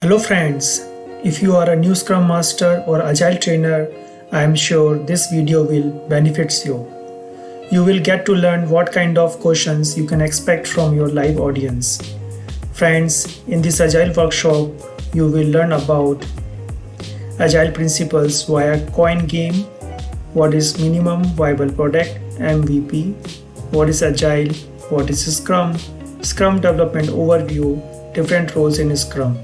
Hello friends, if you are a new Scrum Master or Agile trainer, I am sure this video will benefit you. You will get to learn what kind of questions you can expect from your live audience. Friends, in this Agile workshop, you will learn about Agile principles via coin game, what is minimum viable product MVP, what is Agile, what is Scrum, Scrum development overview, different roles in Scrum.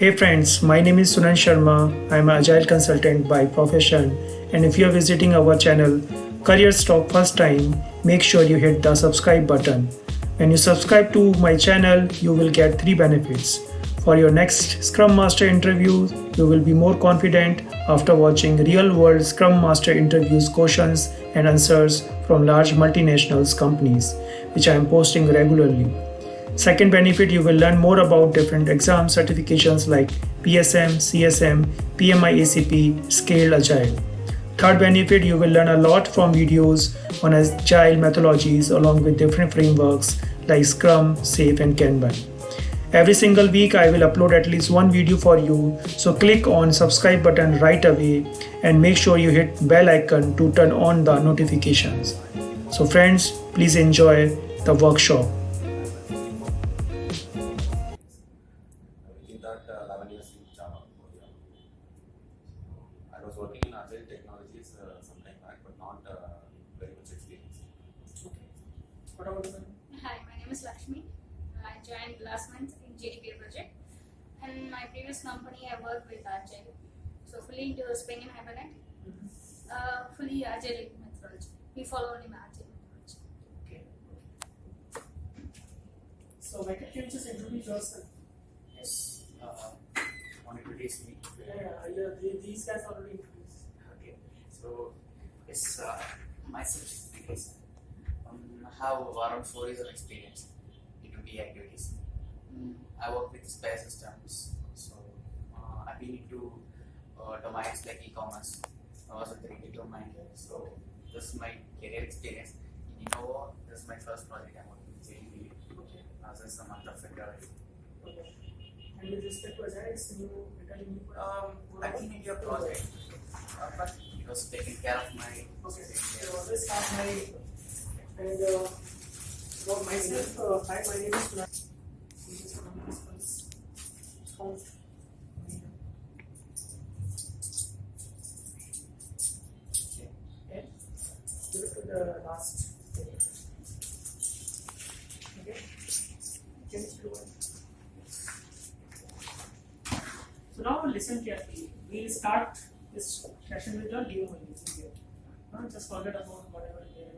Hey friends, my name is Sunan Sharma. I am an Agile consultant by profession. And if you are visiting our channel, Career Talk first time, make sure you hit the subscribe button. When you subscribe to my channel, you will get 3 benefits. For your next Scrum Master interview, you will be more confident after watching real world Scrum Master interviews questions and answers from large multinationals companies, which I am posting regularly. Second benefit, you will learn more about different exam certifications like PSM, CSM, PMI ACP, Scaled Agile. Third benefit, you will learn a lot from videos on Agile methodologies along with different frameworks like Scrum, SAFe and Kanban. Every single week I will upload at least one video for you, so click on subscribe button right away and make sure you hit bell icon to turn on the notifications. So friends, please enjoy the workshop. Within that 11 years in Java. I was working in Agile technologies some time back, but not very much experience. Okay. What about you? Hi, my name is Lakshmi. I joined last month in JDK project, and my previous company I worked with Agile, so fully into Spring and Hibernate, fully Agile methodology. We follow only Agile methodology. Okay. So, Michael, can you just introduce yourself? Yes, want to introduce me. These guys already introduced. Okay, so yes, myself, because I have around 4 years of experience into BI activities. I work with spare systems, so I've been into domains like e-commerce. I was with the retail domain, so this is my career experience. In Innova, this is my first project I'm working with JDB. Okay. Since the month of February. Okay. And with respect to Agile, it's new, entirely new. I've been in your project, but it was taking care of my. Okay. So this start my and about myself. Hi, my name is Kunal. This is one of the principals. Found. Okay. Give it to the last. Okay. Can you do it? So now listen carefully. We'll start this session with your demo only. Just forget about whatever you did.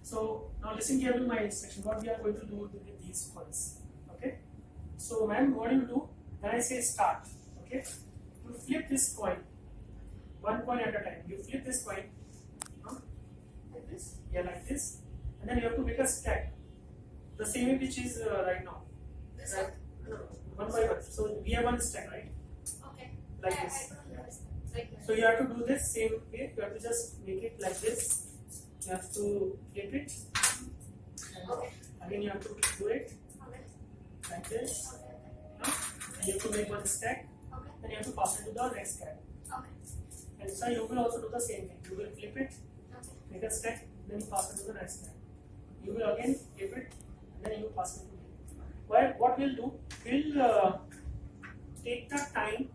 So now listen carefully my instruction. What we are going to do with these points. Okay. So ma'am, what you do? When I say start, okay, you flip this coin. One coin at a time. You flip this coin, like this, yeah, like this, and then you have to make a stack. The same way which is right now. Right? No, one by one. So we have one stack, right? Okay. Like I this. don't understand. Like So you have to do this same way. You have to just make it like this. You have to flip it. And Okay. again you have to do it Okay. like this. Okay. And you have to make one stack. Okay. Then you have to pass it to the next stack. Okay. And so you will also do the same thing. You will flip it, Okay. make a stack, then you pass it to the next stack. You will again flip it, and then you will pass it to me. Well, what we'll do, we'll take the time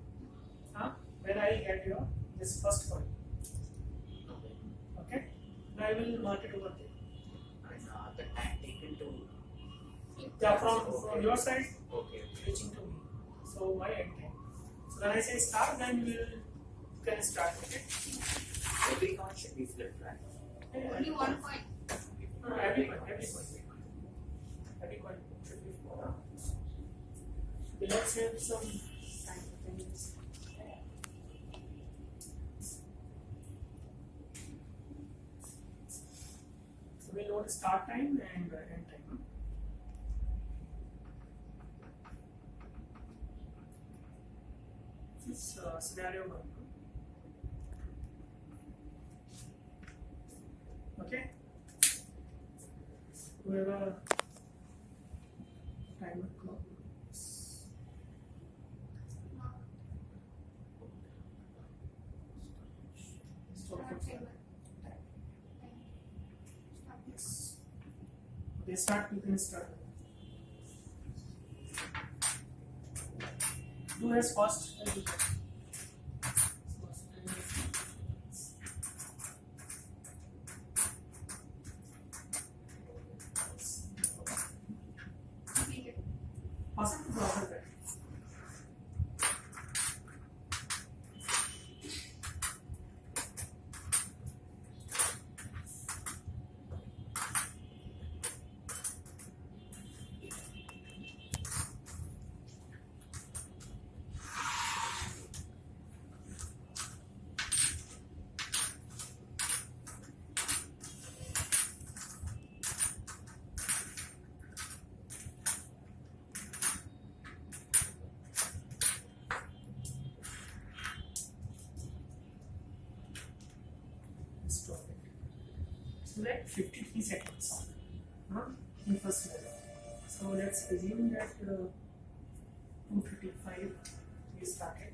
when I get your this first point. Okay? Now I will mark it over there. The time taken to. Yeah, from your side Okay. reaching to me. So my end time. So when I say start, then you can start. Okay? Every coin should be flipped, right? Only one point. No, every point should be four. Okay, let's have some time for things. So we'll note start time and end time. This is scenario 1. Okay. We have a timer clock. Stop for okay, start. You can start. Do as fast as you can. Pass it to the other guy. Stop it. So like 53 seconds. In first level. So let's assume that 2:55 we started.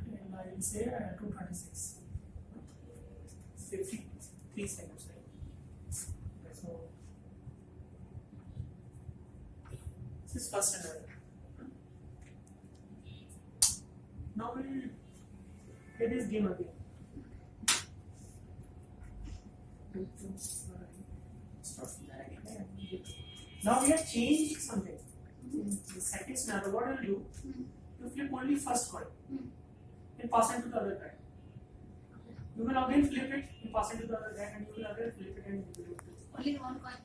And I will say 2:26. 53 seconds. Right? So this is first level. Now we'll play this game again. Now we have changed something. The second scenario, what will do? You flip only first coin and pass it to the other guy. You will again flip it and pass it to the other guy, and you will again flip it and give it to Only one coin.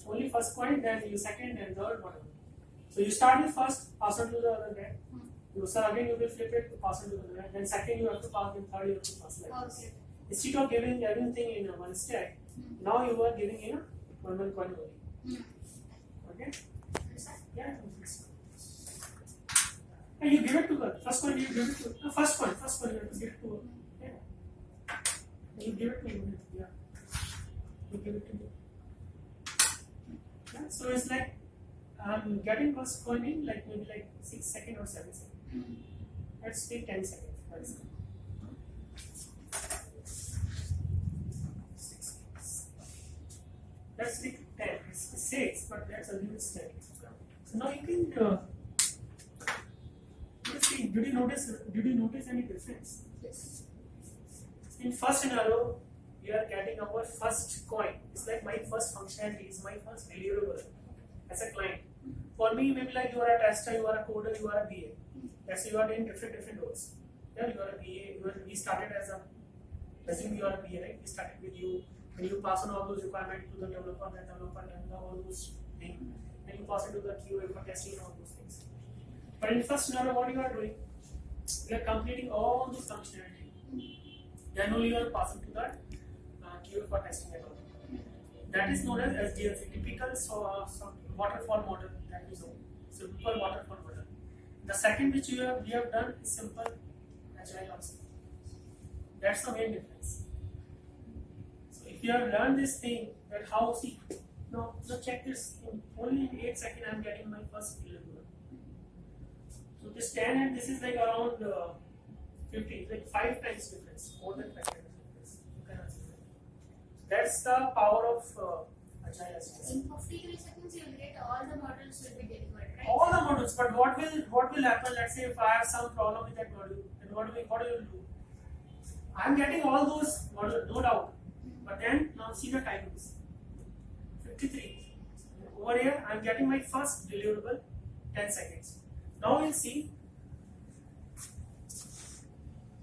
only first coin, then you second and third, whatever. So you start with first, pass it to the other guy. So again you will flip it, pass it to the other guy. Then second you have to pass, then third you have to pass like this. Okay. Instead of giving everything in one stack, now you are giving in a one coin only. Okay? Yeah. And you give it to the first coin. You give it to the first coin. First coin you have to give it to. Yeah. You give it to him. Yeah. You give it to him. Yeah. So it's like I'm getting first coin in like maybe like 6 seconds or 7 seconds. Let's take 10 seconds. For example. 6 seconds. Let's take 10. It's 6, but let's assume it's 10. So now you can. Let's see. Did you notice any difference? Yes. In first scenario, we are getting our first coin. It's like my first functionality, is my first deliverable as a client. For me, maybe like you are a tester, you are a coder, you are a BA. That's you are doing different roles. Yeah, you are a BA. We started as a, assume you are a BA, right? We started with you, and you pass on all those requirements to the developer, and developer and all those things, and you pass it to the QA for testing and all those things. But in first scenario, what you are doing, you are completing all those functionality. Then only you are passing to the QA for testing and all. That is known as SDLC, typical waterfall model that is known. Simple waterfall model. The second which we have done is simple agile also. That's the main difference. So if you have learned this thing, that how see, now check this. Only in 8 seconds I am getting my first deliverable. So this 10 and this is like around 50, like 5 times difference, more than 5 times difference. You can achieve that. That's the power of agile as well. In 53 seconds, you will get all the models will be delivered, right? All the modules, but what will happen? Let's say if I have some problem with that module, then what do you do? I'm getting all those modules, no doubt. But then now see the timings. 53. Over here, I'm getting my first deliverable 10 seconds. Now we'll see.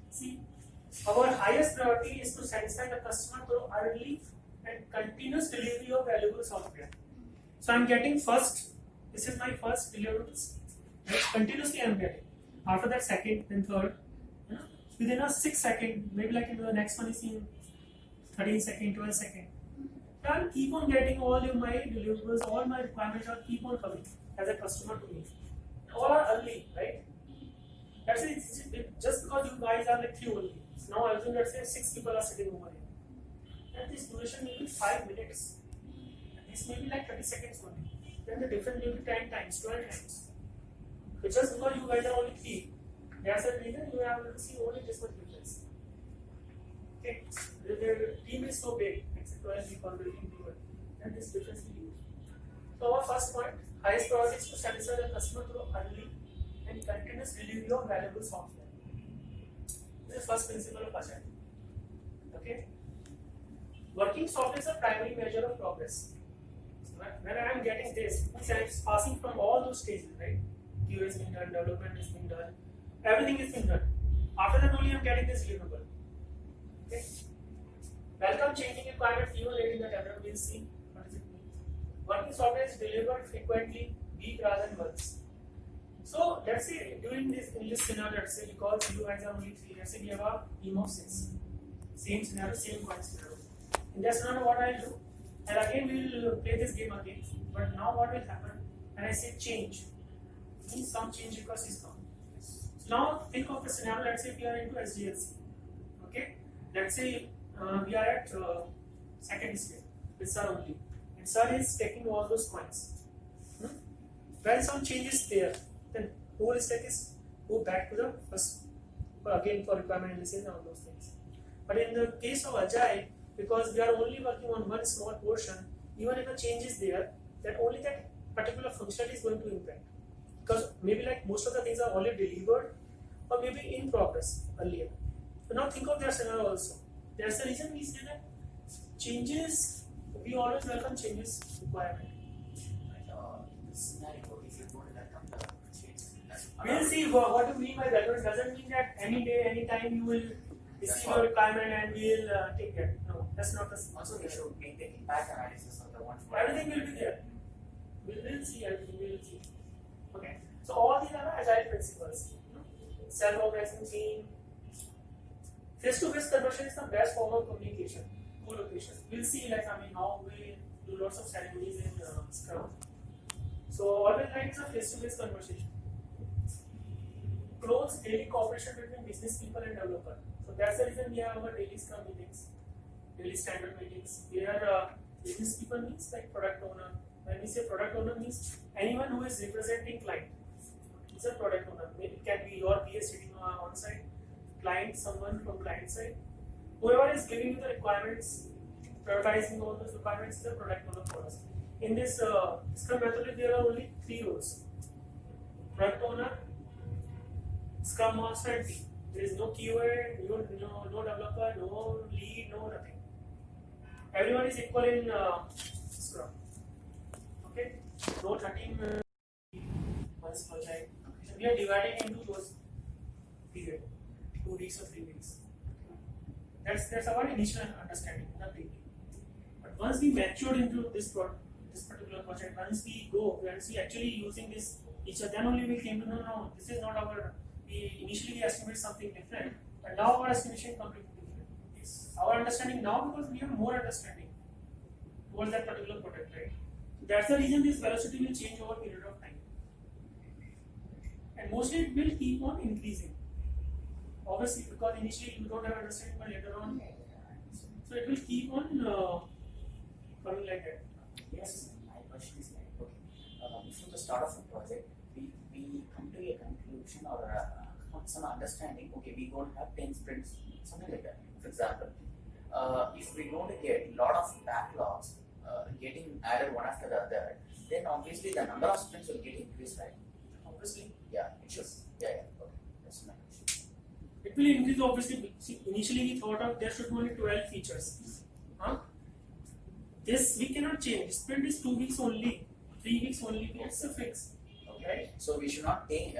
See, our highest priority is to satisfy the customer through early and continuous delivery of valuable software. So I'm getting first. This is my first deliverables. Continuously I'm getting. After that, second, then third. Within a 6 second, maybe like into the next one is in 13 second, 12 second. I'll keep on getting all of my deliverables, all my requirements will keep on coming as a customer to me. All are early, right? That's it. Just because you guys are like 3 only. Now I assume let's say 6 people are sitting over here. And this duration will be 5 minutes. this may be like 30 seconds only. Then the difference may be 10 times, 12 times. So just because you guys are only 3, there's a reason you have to see only this much difference. Okay, the team is so big, it's 12 people working together, and this difference will be huge. So our first point, highest priority is to satisfy the customer through early and continuous delivery of valuable software. This is the first principle of Agile. Okay, working software is a primary measure of progress. When I am getting this, means I am passing from all those stages, right? QA is being done, development is being done, everything is being done. After that only I am getting this deliverable. Okay. Welcome changing requirements even late in the development. We'll see what does it mean. Working software is delivered frequently, week rather than months. So let's say during this in this scenario, let's say because you guys are only 3, let's say we have a team of 6. Same scenario, same coin scenario. In that scenario, what I'll do, and again we will play this game again. But now what will happen? When I say change, means some change request is come. So now think of the scenario. Let's say we are into SDLC. Okay. Let's say we are at second step with sir only, and sir is taking all those coins. When some changes there, then whole stack is go back to the first again for requirement analysis and all those things. But in the case of Agile, because we are only working on one small portion, even if a change is there, that only that particular functionality is going to impact. Because maybe like most of the things are already delivered or maybe in progress earlier. So now think of their scenario also. There's a reason we say that changes, we always welcome changes requirement. This scenario, if you don't welcome the change, We'll see what you mean by that. It doesn't mean that any day, any time you will receive your requirement and we'll take that. No, that's not the also we should make the impact analysis of the one. Everything will be there. We will see everything. We will see. Okay. So all these are the agile principles. Self-organizing team. Face-to-face conversion is the best form of communication. Co-location. We'll see how we do lots of ceremonies in Scrum. So always like it's a face-to-face conversation. Close daily cooperation between business people and developer. So that's the reason we have our daily Scrum meetings, daily standard meetings. Where business people means like product owner. When we say product owner means anyone who is representing client. It's a product owner. It can be your PA sitting on site, client, someone from client side. Whoever is giving you the requirements, prioritizing all those requirements is the product owner for us. In this Scrum methodology, there are only 3 roles: product owner, Scrum master, and team. There is no QA, no developer, no lead, no nothing. Everyone is equal in Scrum. Okay, no 13 months per time. So we are dividing into those periods, 2 weeks or 3 weeks. That's our initial understanding, nothing. But once we matured into this particular project, once we actually using this feature, then only we came to know, no, this is not our. We initially estimate something different, but now our estimation is completely different. It's our understanding now because we have more understanding towards that particular product, right? So that's the reason this velocity will change over a period of time, and mostly it will keep on increasing. Obviously, because initially you don't have understanding, but later on, so it will keep on coming like that. Yes, my question is like, okay, before the start of the project, we come to a conclusion or some understanding. Okay, we don't have 10 sprints, something like that. For example, if we don't get a lot of backlogs getting added one after the other, then obviously the number of sprints will get increased, right? Obviously, Yeah, it should. Yeah. Okay, that's my question. it will increase. Obviously, initially we thought of there should be only 12 features. This we cannot change. Sprint is 2 weeks only, 3 weeks only. It's a fix. Okay, so we should not take,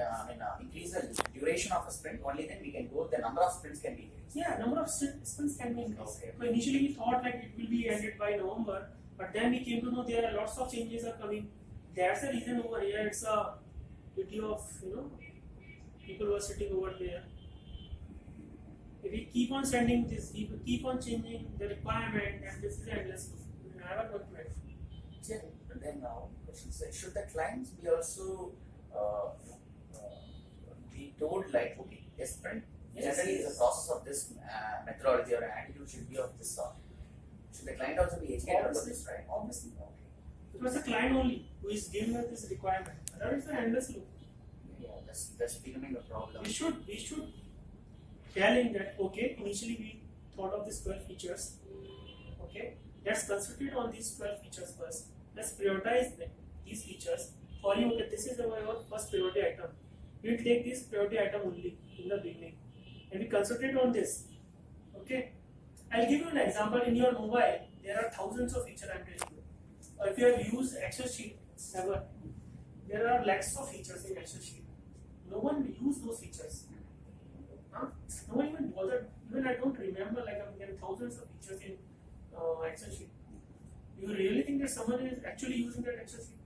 increase the duration of a sprint. Only then we can go. The number of sprints can be increased. Yeah, number of sprints can be increased. Okay. So initially we thought like it will be ended by November, but then we came to know there are lots of changes are coming. That's the reason over here. It's a beauty of people who are sitting over there. If we keep on sending this, we keep on changing the requirement, and this is endless. We never going to end. Yeah. And then now, questions: should the clients be also be told like, okay, a sprint generally is a process of this methodology or an attitude should be of this sort. Should the client also be educated about this, right? Obviously. Okay. Because the client only who is giving us this requirement. Otherwise, it's an endless loop. Yeah, that's becoming a problem. We should tell him that okay, initially we thought of these 12 features. Okay, let's concentrate on these 12 features first. Let's prioritize these features. For you, okay, this is our first priority item. We will take this priority item only in the beginning, and we concentrate on this. Okay, I'll give you an example. In your mobile, there are thousands of features. I'm telling you. If you have used Excel sheet ever, there are lakhs of features in Excel sheet. No one used those features. Huh? No one even bothered. Even I don't remember. Like there are thousands of features in Excel sheet. You really think that someone is actually using that Excel sheet?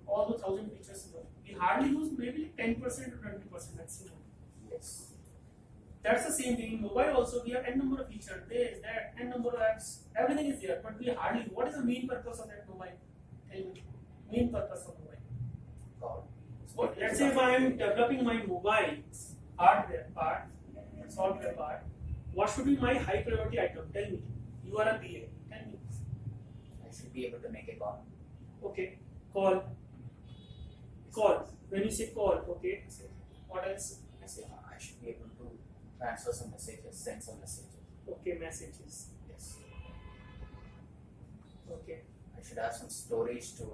All the 1,000 features. We hardly use maybe 10% or 20% maximum. Yes. That's the same thing in mobile also. We have n number of features, this, that, n number of apps, everything is there. But we hardly. What is the main purpose of that mobile? Tell me. Main purpose of mobile. God. So let's say if I am developing my mobile hardware part, software part, what should be my high priority item? Tell me. You are a PA. Tell me. I should be able to make a call. Okay. Call. When you say call, okay. What else? I should be able to transfer some messages, send some messages. Okay, messages. Yes. Okay. I should have some storage to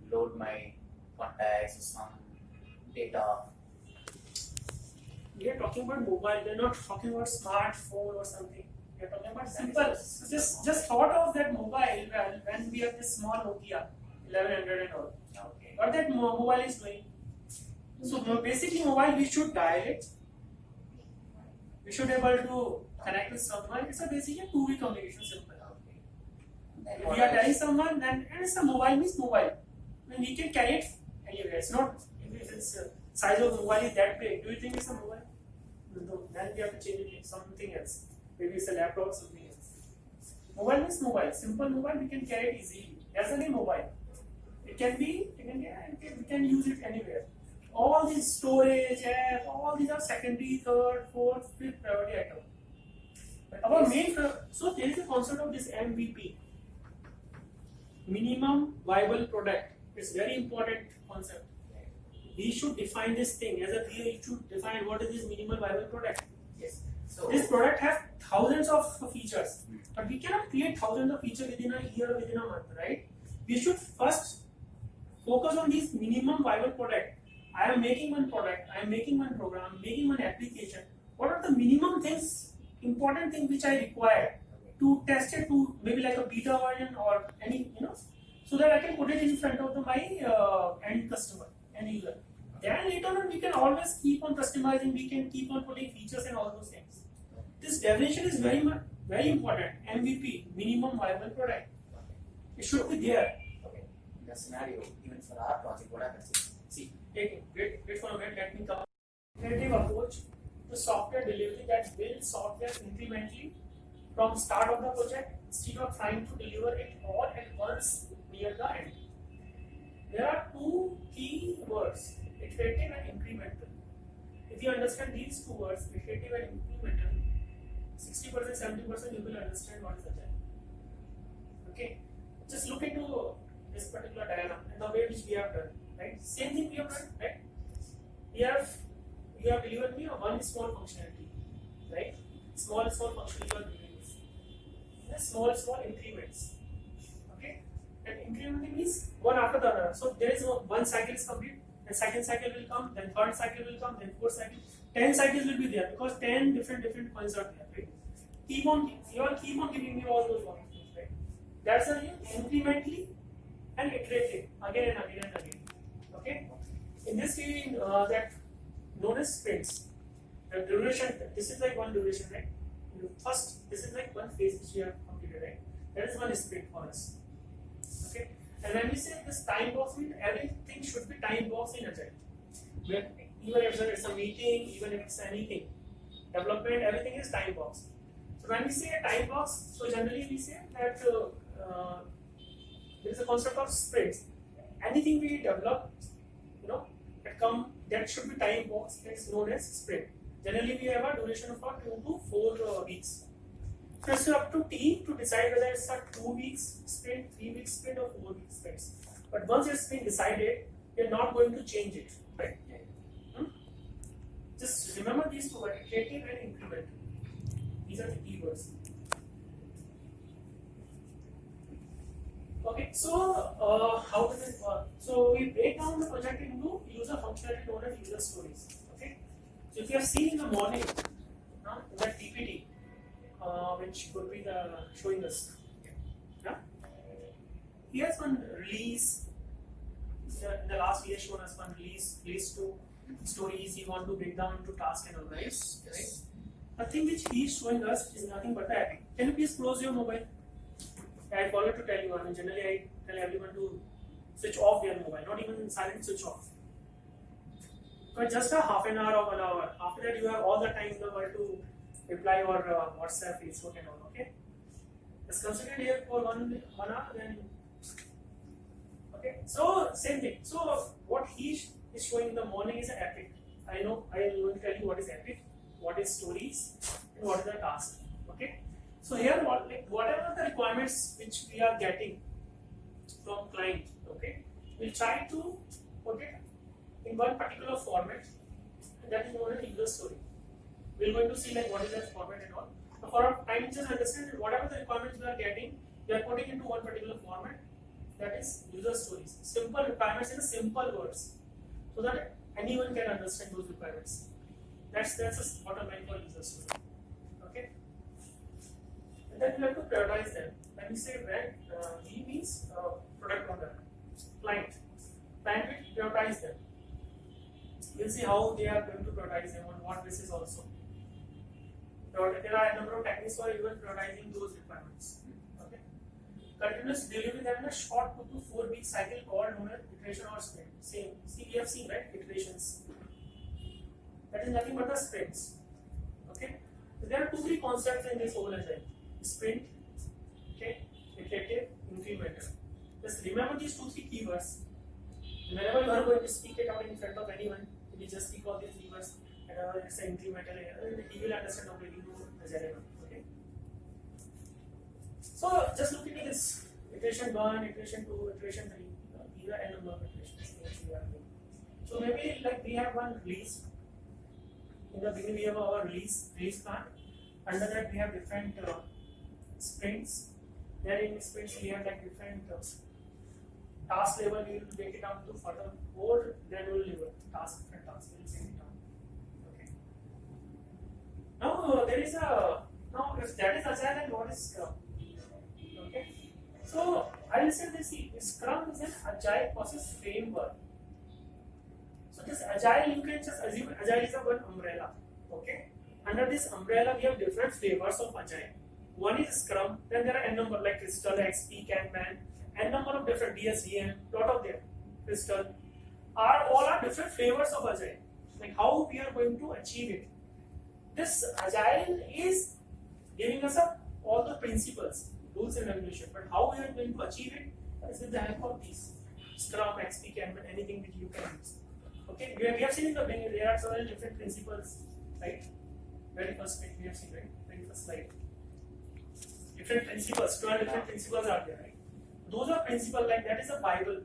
load my contacts or some data. We are talking about mobile. We are not talking about smartphone or something. We are talking about simple. Just thought of that mobile when we have this small Nokia 1100 and all. Okay. What that mobile is doing. So basically, mobile we should dial it. We should be able to connect with someone. It's a basically a two-way communication. Simple. Okay. Then If what we are else? telling someone, then and it's a mobile means mobile. Then we can carry it anywhere. It's not if it's size of mobile is that big. Do you think it's a mobile? No. Then we have to change it to something else. Maybe it's a laptop or something else. Mobile means mobile. Simple mobile we can carry it easily. That's the name mobile. It can be. We can use it anywhere. All these storage, all these are secondary, third, fourth, fifth priority item. Our main, so there is a concept of this MVP, minimum viable product. It's very important concept. We should define this thing as a PA. You should define what is this minimum viable product. Yes. So This product has thousands of features, but we cannot create thousands of features within a year, within a month, right? We should first focus on this minimum viable product. I am making one product, I am making one program, making one application. What are the minimum things, important things which I require to test it to maybe like a beta version or any, so that I can put it in front of my end customer, end user. Then later on we can always keep on customizing, we can keep on putting features and all those things. This definition is very important. MVP, minimum viable product. It should be there. okay. In the scenario, even for our project, what happens is, see, Wait for a minute, let me come. Iterative approach to software delivery that builds software incrementally from start of the project instead of trying to deliver it all at once near the end. There are two key words, iterative and incremental. If you understand these two words, iterative and incremental, 60%, 70% you will understand what is agile. Okay? Just look into this particular diagram and the way which we have done. Right? Same thing we have done, right? You have delivered me one small functionality, right? Small functionality you are delivering. Small increments. Okay? And incremental means one after the other. So there is one cycle is complete, and second cycle will come, then third cycle will come, then fourth cycle. 10 cycles will be there because 10 different points are there, right? You all keep on giving me all those things, right? That's the incrementally and iterative again and again and again. Okay, in this we that known as sprints. The duration, this is like one duration, right? First, this is like one phase which we have completed, right? That is one sprint for us. Okay, and when we say this time box, everything should be time boxed in Agile. Even if it's a meeting, even if it's anything, development, everything is time boxed. So when we say a time box, so generally we say that there is a concept of sprints. Anything we develop, that should be time box. That is known as sprint. Generally, we have a duration of about 2 to 4 weeks. So it's up to team to decide whether it's a 2 weeks sprint, 3 weeks sprint, or 4 weeks sprints. But once it's been decided, you're not going to change it, right? Just remember these two: iterative and incremental. These are the keywords. Okay, so how does it work? So we break down the project into user functionality known as user stories. Okay, so if you have seen in the morning, in that PPT, which could be the showing us, here's one release. In the last he has shown us one release to stories. You want to break down into tasks and all, right? Yes. Right. The thing which he is showing us is nothing but the epic. Can you please close your mobile? I forgot to tell you. I mean, generally I tell everyone to switch off their mobile, not even silent, switch off. But just a half an hour or 1 hour. After that, you have all the time in the world to reply or WhatsApp, Facebook, and all. Okay. Just consider here for one hour, then. Okay. So same thing. So what he is showing in the morning is an epic. I know. I will tell you what is epic, what is stories, and what is the task. Okay. So here, whatever the requirements which we are getting from client, okay, we'll try to put it in one particular format, and that is known as user story. We're going to see like what is that format and all. So for our time, just understand that whatever the requirements we are getting, we are putting into one particular format. That is user stories. Simple requirements in simple words, so that anyone can understand those requirements. That's what I meant for user story. Okay. And then we have to prioritize them. When we say when, he means product owner, client. Client will prioritize them. We'll see how they are going to prioritize them, on what basis also. There are a number of techniques for even prioritizing those requirements. Okay. Continuous delivery them in a short 2 to 4 week cycle called known as iteration or sprint. Same. See, we have seen, right? Iterations. That is nothing but the sprints. Okay. So there are 2-3 concepts in this whole agile. Sprint, okay, iterative, incremental. Just remember these 2-3 keywords. Whenever you are going to speak it out in front of anyone, you just speak all these keywords and it's an incremental, and he will understand how to do agile. Okay. So just looking at this iteration 1, iteration 2, iteration 3, these are n number of iterations which we are doing. So maybe like we have one release. In the beginning we have our release plan. Under that we have different sprints. There in sprints we have like different task level. We will break it down to further more granular level. Different tasks. We will break it down. Okay. Now there is a if that is agile, then what is Scrum? Okay. So I will say this: Scrum is an agile process framework. So this agile, you can just assume agile is a one umbrella. Okay. Under this umbrella, we have different flavors of agile. One is Scrum, then there are n number like Crystal, XP, Kanban, n number of different DSDM, lot of them. Crystal all are different flavors of agile. Like how we are going to achieve it. This agile is giving us all the principles, rules and regulations. But how we are going to achieve it is with the help of these Scrum, XP, Kanban, anything which you can use. Okay, we have seen in the beginning there are several different principles, right? Very first slide we have seen, right? Very first slide. Different principles, 12 different principles are there, right? Those are principles like that is a Bible.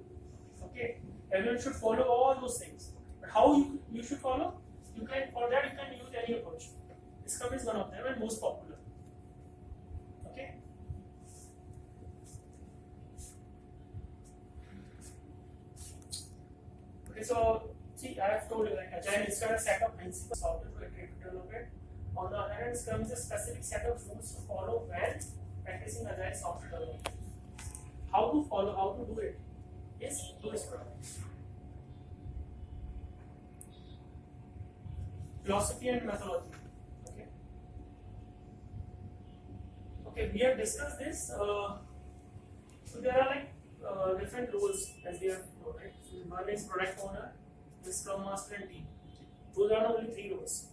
Okay, everyone should follow all those things. But how you should follow? You can use any approach. Scrum is one of them and most popular. Okay. Okay, so see, I have told you like agile is a set of principles software to develop it. On the other hand, Scrum is a specific set of rules to follow when practicing agile software development. How to follow, how to do it is through Scrum. Philosophy and methodology. Okay. Okay, we have discussed this. So there are like different roles as we have known, right? One is product owner, the Scrum Master, and team. Those are only 3 roles.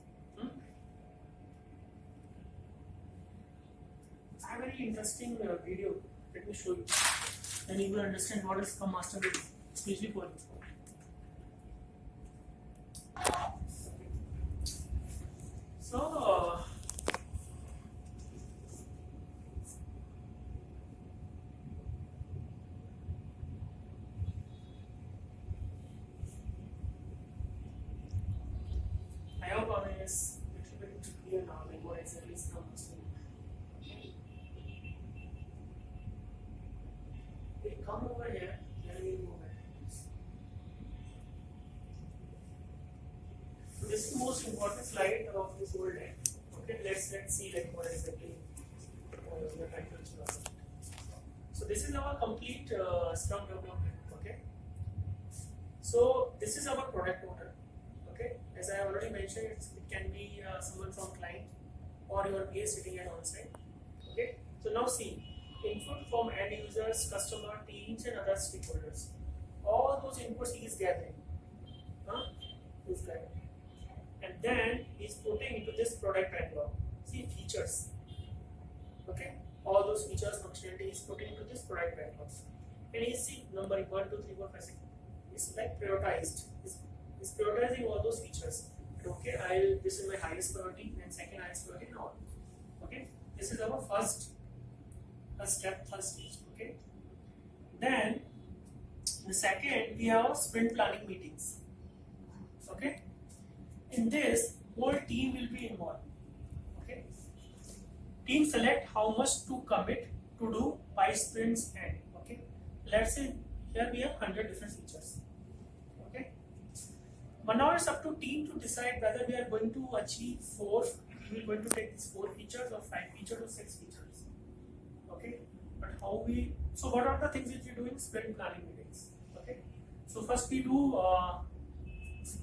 I have a very interesting video. Let me show you. Then you will understand what is Scrum Master is, especially for you. So over here, then we'll go back. So this is the most important slide of this whole day. Okay, let's see like what exactly we are trying to achieve. So this is our complete Scrum development. Okay. So this is our product owner. Okay, as I already mentioned, it can be someone from client or your PA sitting at on-site. Okay, so now see, input from end users, customer, teams and other stakeholders. All those inputs he is gathering. This guy. And then he is putting into this product backlog. See features. Okay, all those features, functionality he is putting into this product backlog. And he see numbering 1, 2, 3, 4, 5, 6. It's like prioritized. It's prioritizing all those features. Okay, this is my highest priority and second highest priority and all. Okay, this is our first step, first stage. Okay, then the second we have sprint planning meetings. Okay, in this whole team will be involved. Okay, team select how much to commit to do by sprints end. Okay, let's say here we have 100 different features. Okay, but now it's up to team to decide whether we are going to achieve 4. We are going to take these 4 features or 5 features or 6 features. Okay, but how we? So what are the things which we do in sprint planning meetings? Okay, so first we do.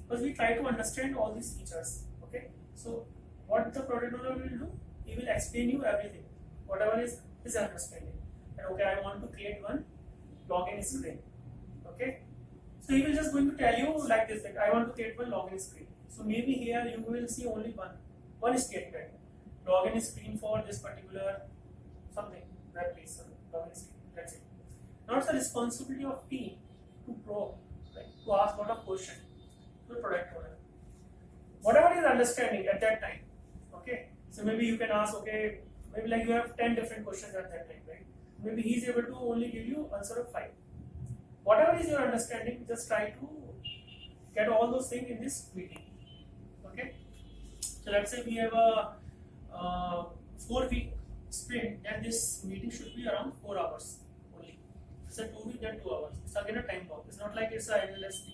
First we try to understand all these features. Okay, so what the product owner will do? He will explain you everything, whatever is his understanding. And okay, I want to create one login screen. Okay, so he will just going to tell you like this, like I want to create one login screen. So maybe here you will see only one statement, login screen for this particular something, that place, login screen. That's it. Now it's the responsibility of team to probe, like to ask lot of questions to the product owner. Whatever his understanding at that time. Okay, so maybe you can ask, okay, maybe like you have 10 different questions at that time, right? Maybe he is able to only give you answer of 5. Whatever is your understanding, just try to get all those things in this meeting. Okay, so let's say we have a 4-week sprint, and this meeting should be around 4 hours only. It's a 2-week and 2 hours. It's again a time block. It's not like it's a endless thing.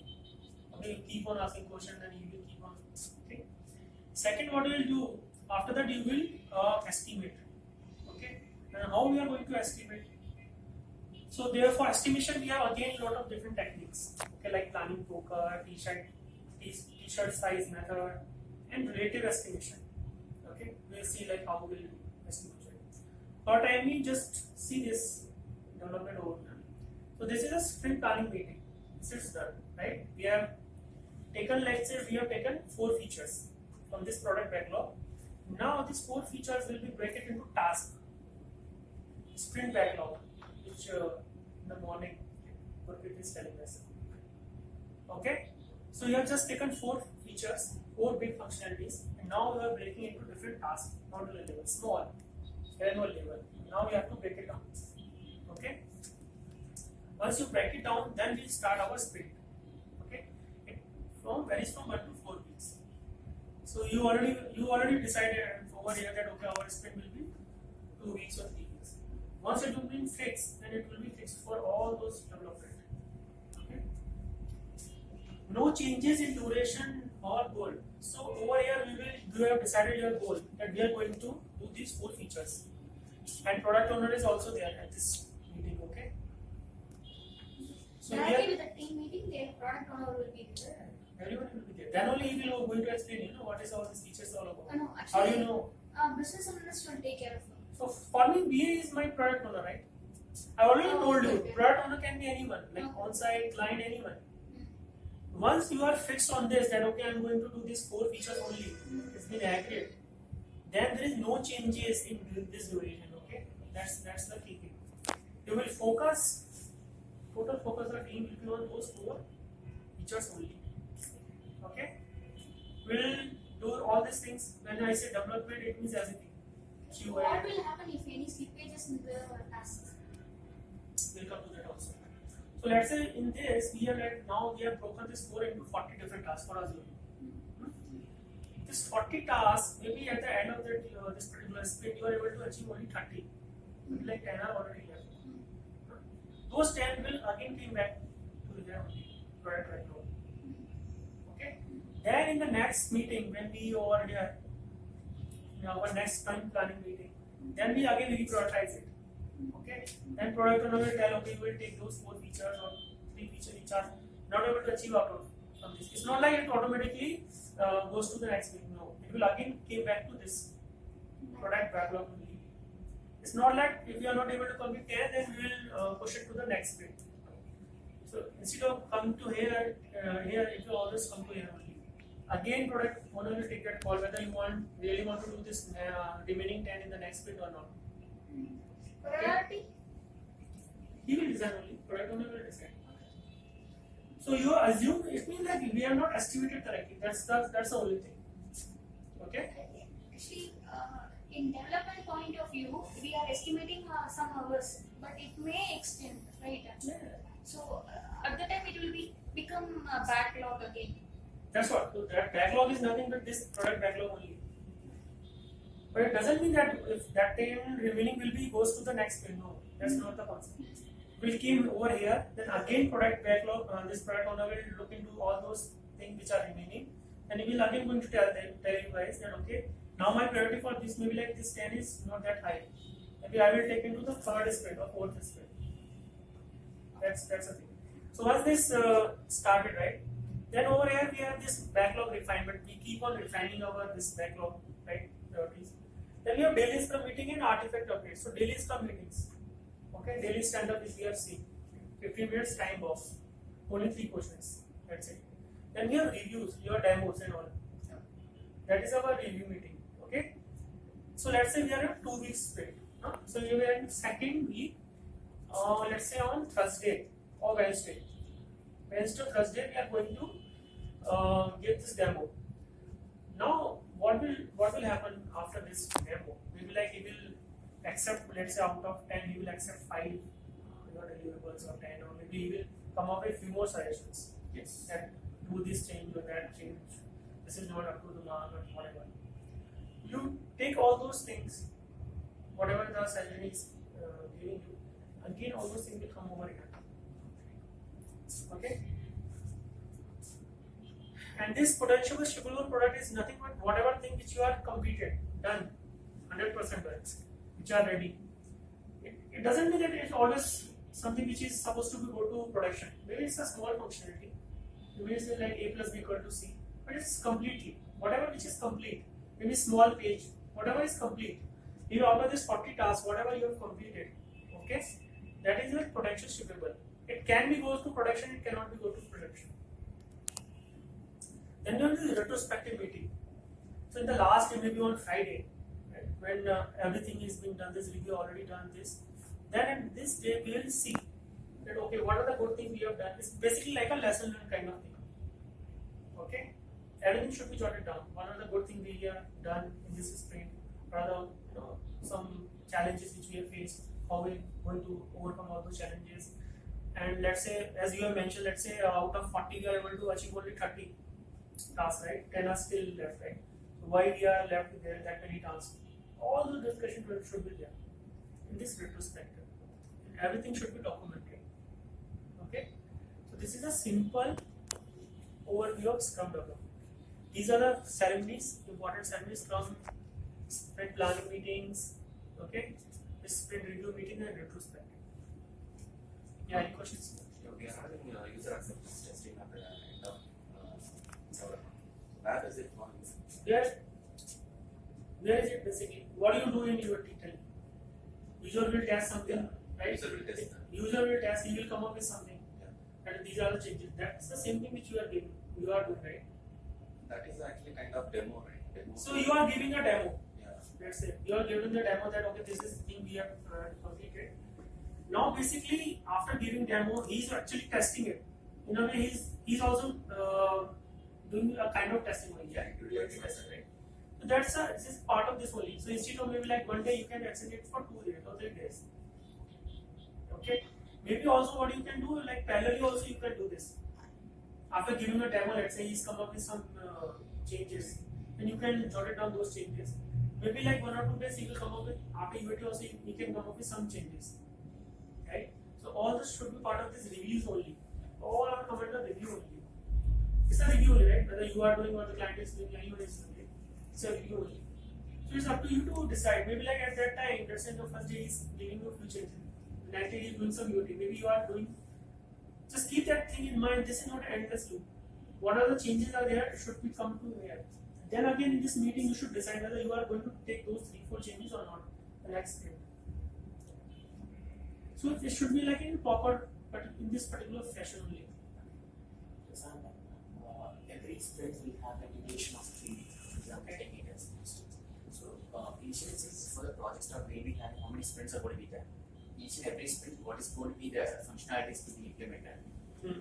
Okay, you keep on asking questions and you will keep on. Okay. Second, what you will do after that, you will estimate. Okay, and how we are going to estimate? So therefore, estimation we have again a lot of different techniques. Okay, like planning poker, t-shirt size method, and relative estimation. Okay, we'll see like how we will estimate it. For time we just see this development over here. So this is a sprint planning meeting. This is done, right? We have taken, let's say we have taken 4 features from this product backlog. Now these 4 features will be broken into tasks. Sprint backlog, which in the morning Gurpreet is telling us. Okay, so you have just taken 4 features, 4 big functionalities, and now we are breaking into different tasks, modular level, small, granular level. Now we have to break it down. Okay, once you break it down, then we start our sprint. Okay, it varies from 1 to 4 weeks. So you already decided over here that okay, our sprint will be 2 weeks or 3 weeks. Once it will be fixed, then it will be fixed for all those development. Okay. No changes in duration or goal. So over here you have decided your goal that we are going to do these 4 features, and product owner is also there at this meeting. Okay. So Directly with the team meeting, the product owner will be there. everyone will be there. Then only he will going to explain, what is all these features all about. No, How actually, do you know? business analyst will take care of it. So for me, BA is my product owner, right? I already told you, okay. product owner can be anyone, like Okay. on-site, client, anyone. Once you are fixed on this, that okay, I'm going to do these 4 features only, it's been agreed, then there is no changes in this duration, okay? That's the key thing. You will focus, total focus of the team will be on those 4 features only, okay? We'll do all these things. When I say development, it means everything. QA. What will happen if any slippages in the tasks? We'll come to that also. So let's say in this we have broken this 4 into 40 different tasks for Azure. This 40 tasks, maybe at the end of that this particular sprint you are able to achieve only 30. Like 10 are already left. those 10 will again come back to the product backlog. Okay. Then in the next meeting, when we over here, in our next time planning meeting, then we again reprioritize it. Okay. Then product owner will tell, okay, we will take those 4 features or 3 features which are not able to achieve out of this. It's not like it automatically goes to the next meeting. No, it will again came back to this product backlog only. It's not like if you are not able to complete 10, then we will push it to the next sprint. So instead of coming to here, it will always come to here only. Again, product owner will take that call whether you really want to do this remaining 10 in the next sprint or not. Priority? He will design only. Product owner will decide. So you assume it means that we are not estimated correctly. That's the only thing. Okay. Actually, in development point of view, we are estimating some hours, but it may extend, right? Yeah. So at the time it will become a backlog again. That's what. So that backlog is nothing but this product backlog only. But it doesn't mean that if that 10 remaining will be goes to the next sprint. No, that's not the concept. We'll came over here, then again product backlog. This product owner will look into all those things which are remaining, and he will again going to tell you guys that okay, now my priority for this maybe like this 10 is not that high. Maybe I will take into the 3rd sprint or 4th sprint. That's the thing. So once this started, right? Then over here we have this backlog refinement. We keep on refining our this backlog, right? Priorities. Then we have daily scrum meeting and artifact updates. So daily scrum meetings. Okay, daily stand up is we have seen. 15 minutes time box. Only 3 questions. That's it. Then we have reviews, your demos and all. That is our review meeting. Okay. So let's say we are in 2 weeks sprint. So we are in 2nd week. Let's say on Thursday or Wednesday. Wednesday or Thursday we are going to get this demo. Now what will happen after this demo? Maybe like he will accept, let's say out of 10 he will accept 5 your deliverables or 10, or maybe he will come up with few more suggestions. Yes. That do this change or that change. This is not up to the mark or whatever. You take all those things, whatever the suggestion is giving you, again all those things will come over here. Okay. And this potential shippable product is nothing but whatever thing which you are completed, done, 100% done, which are ready. It doesn't mean that it's always something which is supposed to go to production. Maybe it's a small functionality. Maybe it's like A plus B equal to C, but it's completely whatever which is complete. Maybe small page, whatever is complete. You out of this 40 tasks, whatever you have completed, okay, that is your potential shippable. It can be goes to production, it cannot be go to production. Then there is retrospective meeting. So in the last day, maybe on Friday, right, when everything is being done, this review already done this. Then in this day we will see that okay, what are the good things we have done. It's basically like a lesson learned kind of thing. Okay, everything should be jotted down. What are the good things we have done in this sprint? What are the some challenges which we have faced? How we are going to overcome all those challenges? And let's say, as you have mentioned, let's say out of 40 we are able to achieve only 30 tasks, right? 10 are still left, right? So why we are left with that many tasks? All the discussion should be there in this retrospective. Everything should be documented. Okay? So this is a simple overview of Scrum development. These are the ceremonies, important ceremonies: Scrum, sprint planning meetings, okay, sprint review meeting and retrospective. Yeah, any questions? Yeah, we are having user acceptance testing at the end of development. Where does it fall? Where is it basically? What do you do in your detail? User will test something, right? User will test that. User will test, he will come up with something. Yeah. And these are the changes. That's the same thing which you are doing, right? That is actually kind of demo, right? Demo. So you are giving a demo. Yeah. Let's say you are giving the demo that okay, this is the thing we have completed. Now basically after giving demo, he is actually testing it. In a way, he's also doing a kind of testing only. Yeah, right? So this is part of this only. So instead of maybe like one day, you can extend it for 2 days or 3 days. Okay. Maybe also what you can do, like parallelly also you can do this. After giving a demo, let's say he's come up with some changes, then you can jot it down those changes. Maybe like 1 or 2 days he will come up with, after UAT also he can come up with some changes. Right? So all this should be part of this reviews only. All are come under review only. It's a review only, right? Whether you are doing or the client is doing, anyone is doing, it's a review only. So it's up to you to decide. Maybe like at that time, let's say the first day is giving you a few changes. The next day is doing some UAT. Maybe you are doing. Just keep that thing in mind. This is not an endless loop. What are the changes are there? Should we come to here? Then again in this meeting, you should decide whether you are going to take those 3-4 changes or not. The next sprint. So it should be like in proper, but in this particular fashion only. Every sprint will have a duration of 3 weeks. I'm getting it as so initially for the project start, we'll be having how many sprints are going to be there. Each and every sprint, what is going to be the functionalities to be implemented.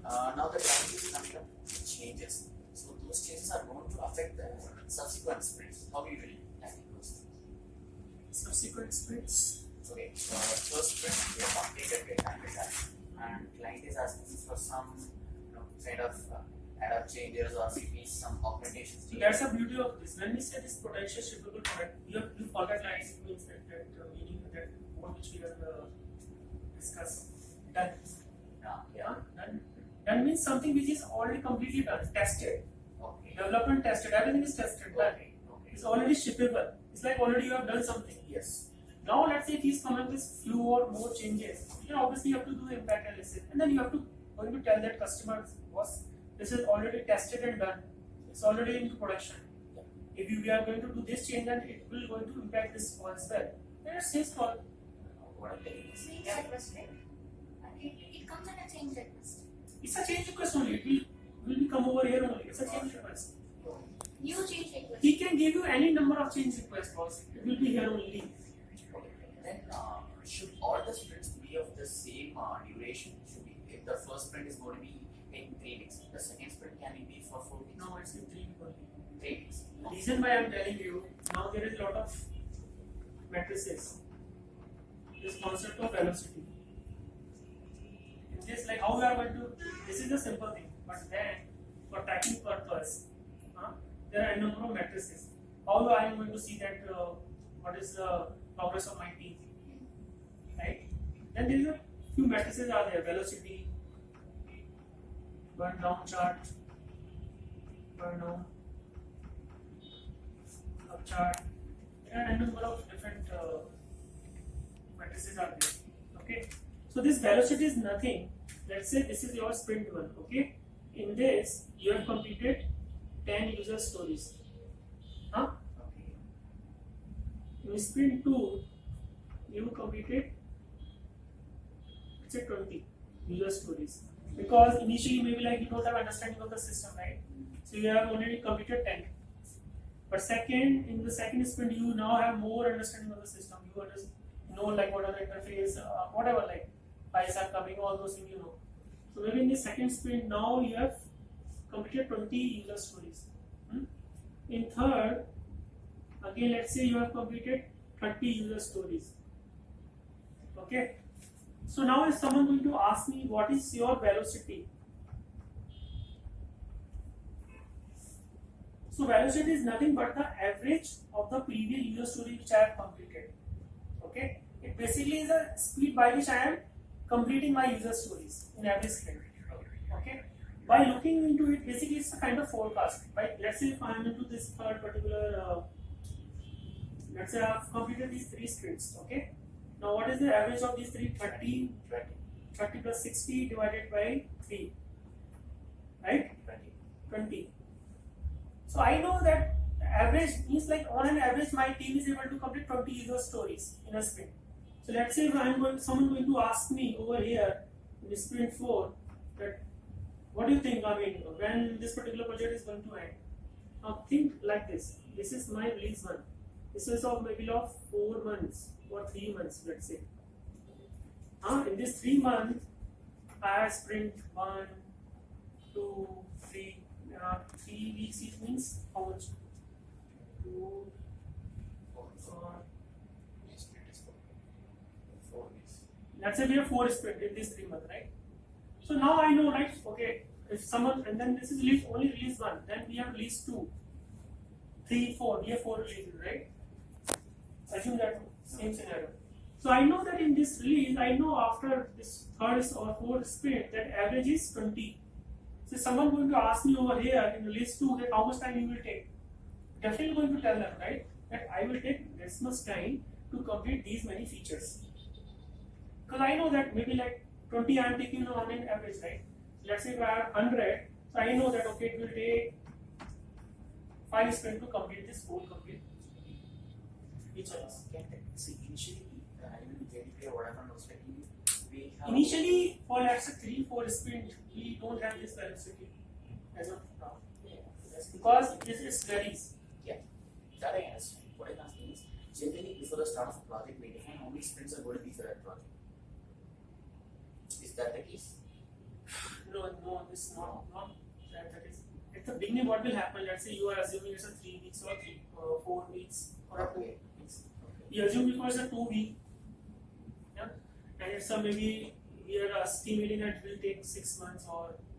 Now the client is coming up with changes. So those changes are going to affect the subsequent sprints. How we will tackle those things? Subsequent sprints. Okay, first sprint we have completed, we have handled that, and client is asking for some kind of add-up changes or maybe some augmentations. So that's the beauty of this. When we say this potential shippable product, you forget like it means that meaning that what which we have discussed. Done. Yeah. Done. Done means something which is already completely done, tested. Okay. Development tested, everything is tested, done. Okay. It's already shippable. It's like already you have done something. Yes. Now let's say if he's coming with few or more changes, you obviously have to do the impact analysis, and then you have to going to tell that customer, boss, this is already tested and done. It's already into production. If we are going to do this change, then it will going to impact this call as well. Then it's his call. What I'm telling is, Change request, right? It comes at a change request. It's a change request only. It will come over here only. It's a change request. New change request. He can give you any number of change requests, boss. It will be here only. then should all the sprints be of the same duration? Should be, if the first sprint is going to be in 3 weeks, the second sprint can it be for 4 weeks? No, it's in 3 weeks only. 3 weeks. The reason why I'm telling you, now there is a lot of matrices. This concept of velocity. In this, like how we are going to, this is a simple thing, but then for tracking purpose, there are a number of matrices. How I am going to see that what is the progress of my team, right? Then there is a few matrices are there: velocity, burn down chart, burn down up chart, and a number of different matrices are there. Okay, so this velocity is nothing. Let's say this is your sprint 1. Okay, in this you have completed 10 user stories. In sprint 2, you completed, let's say 20 user stories. Because initially maybe like you don't have understanding of the system, right? So you have already completed 10. But second, in the second sprint, you now have more understanding of the system. You know like what are the interface, whatever, like files are coming, all those things you know. So maybe in the second sprint, now you have completed 20 user stories. In third, again let's say you have completed 30 user stories. Okay. So now is someone going to ask me what is your velocity? So velocity is nothing but the average of the previous user story which I have completed. Okay. It basically is a speed by which I am completing my user stories in every sprint. Okay. By looking into it, basically it's a kind of forecast. Right? Let's say if I am into this third particular, let's say I have completed these 3 sprints. Okay. Now what is the average of these 3? 30 plus 60 divided by 3. Right? 20. So I know that average means like on an average my team is able to complete 20 user stories in a sprint. So let's say if someone going to ask me over here in sprint 4 that what do you think, I mean, when this particular project is going to end? Now think like this. This is my release 1. This is of maybe of 4 months or 3 months, let's say. In this 3 months, I have sprint 1, 2, 3. 3 weeks it means how much? 2, 4. Let's say we have 4 sprint in this 3 months, right? So now I know, right? Okay, if someone, and then this is only release 1, then we have release 2, 3, 4. We have 4 releases, right? Assume that same scenario. So I know that in this release, I know after this third or fourth sprint that average is 20. So someone going to ask me over here in release 2 that how much time you will take. Definitely going to tell them, right, that I will take this much time to complete these many features. Because I know that maybe like 20 I am taking on an average, right? Let's say if I have 100, so I know that okay, it will take 5 sprints to complete this whole complete features. See, initially, even with JDP or whatever perspective, we have. Initially, for let's say 3-4 sprint, we don't have this velocity as of now. Yeah. Because this is varies. Yeah, that I understand. What I'm asking is, generally before the start of a project, we define how many sprints are going to be for that project. Is that the case? No, this is not that is. At the beginning, what will happen? Let's say you are assuming it's a 3 weeks or 4 weeks or a 4 Okay. weeks. We assume because it's a 2 week, yeah, and it's a maybe we are estimating that it will take 6 months or